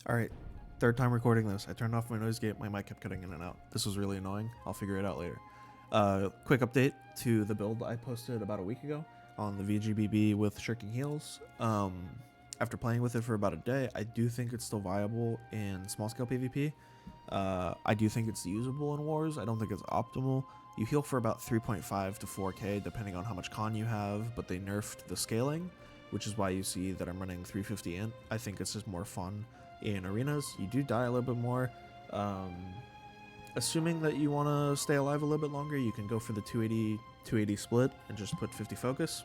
Alright, third time recording this. I turned off my noise gate, my mic kept cutting in and out. This was really annoying. I'll figure it out later. Quick update to the build I posted about a week ago on the VGBB with Shirking Heels. After playing with it for about a day, I do think it's still viable in small scale PvP. I do think it's usable in wars. I don't think it's optimal. You heal for about 3.5 to 4k depending on how much con you have, but they nerfed the scaling, which is why you see that I'm running 350 int. I think it's just more fun in arenas. You do die a little bit more. Assuming that you want to stay alive a little bit longer, you can go for the 280 split and just put 50 focus.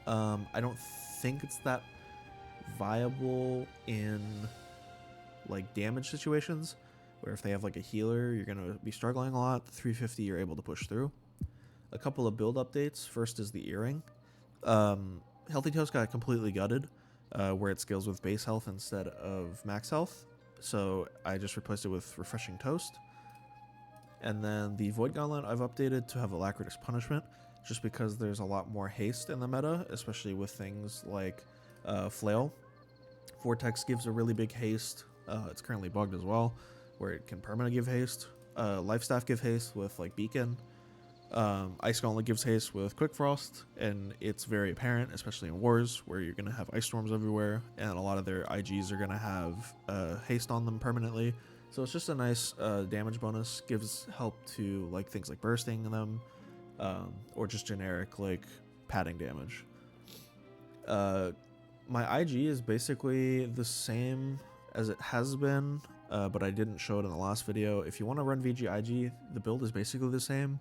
I don't think it's that viable in like damage situations, where if they have like a healer, you're going to be struggling a lot. The 350 you're able to push through. A couple of build updates. First is the earring. Healthy Toast got completely gutted, where it scales with base health instead of max health. So I just replaced it with Refreshing Toast. And then the Void Gauntlet I've updated to have Alacritous Punishment, just because there's a lot more haste in the meta, especially with things like Flail. Vortex gives a really big haste. It's currently bugged as well, where it can permanently give haste. Lifestaff give haste with like Beacon. Ice Gauntlet gives haste with Quick Frost, and it's very apparent, especially in wars where you're going to have ice storms everywhere, and a lot of their IGs are going to have haste on them permanently. So it's just a nice damage bonus, gives help to like things like bursting them, or just generic like padding damage. My IG is basically the same as it has been, but I didn't show it in the last video. If you want to run VG IG, the build is basically the same.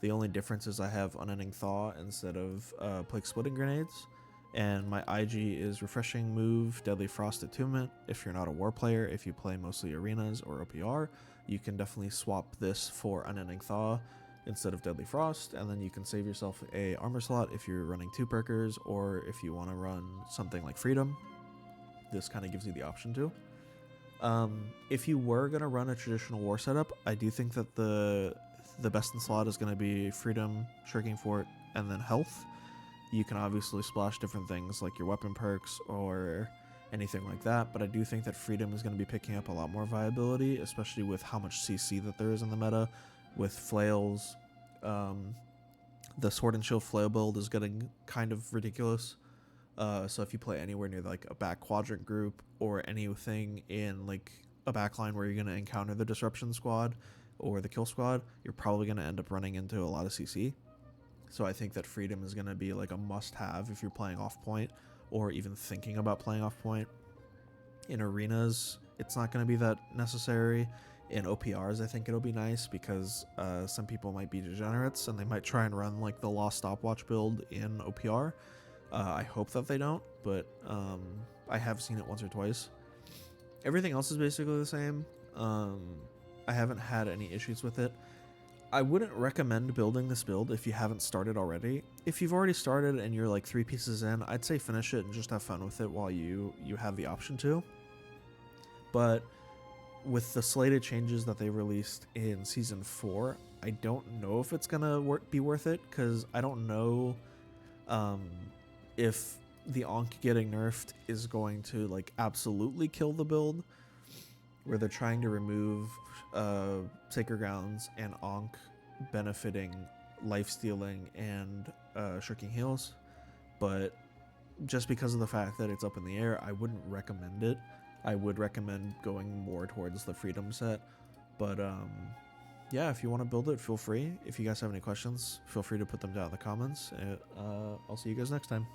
The only difference is I have Unending Thaw instead of Plague Splitting Grenades, and my IG is Refreshing Move, Deadly Frost Attunement. If you're not a war player, if you play mostly arenas or OPR, you can definitely swap this for Unending Thaw instead of Deadly Frost, and then you can save yourself a armor slot if you're running 2 perkers, or if you want to run something like Freedom. This kind of gives you the option to. If you were going to run a traditional war setup, I do think that the best in slot is going to be Freedom, Shirking Fort, and then Health. You can obviously splash different things like your weapon perks or anything like that, but I do think that Freedom is going to be picking up a lot more viability, especially with how much CC that there is in the meta, with flails. The Sword and Shield flail build is getting kind of ridiculous. So if you play anywhere near like a back quadrant group or anything in like a backline where you're going to encounter the Disruption Squad or the Kill Squad, you're probably going to end up running into a lot of CC. So I think that Freedom is going to be like a must-have if you're playing off point or even thinking about playing off point. In arenas, it's not going to be that necessary. In OPRs, I think it'll be nice because some people might be degenerates and they might try and run like the Lost Stopwatch build in OPR. I hope that they don't, but I have seen it once or twice. Everything else is basically the same. I haven't had any issues with it. I wouldn't recommend building this build if you haven't started already. If you've already started and you're like 3 pieces in, I'd say finish it and just have fun with it while you have the option to. But with the slated changes that they released in Season 4, I don't know if it's going to be worth it, because I don't know if the Ankh getting nerfed is going to like absolutely kill the build, where they're trying to remove Sacred Grounds and Ankh benefiting life stealing and Shirking Heels. But just because of the fact that it's up in the air, I wouldn't recommend it. I would recommend going more towards the Freedom set. But yeah, if you want to build it, feel free. If you guys have any questions, feel free to put them down in the comments. I'll see you guys next time.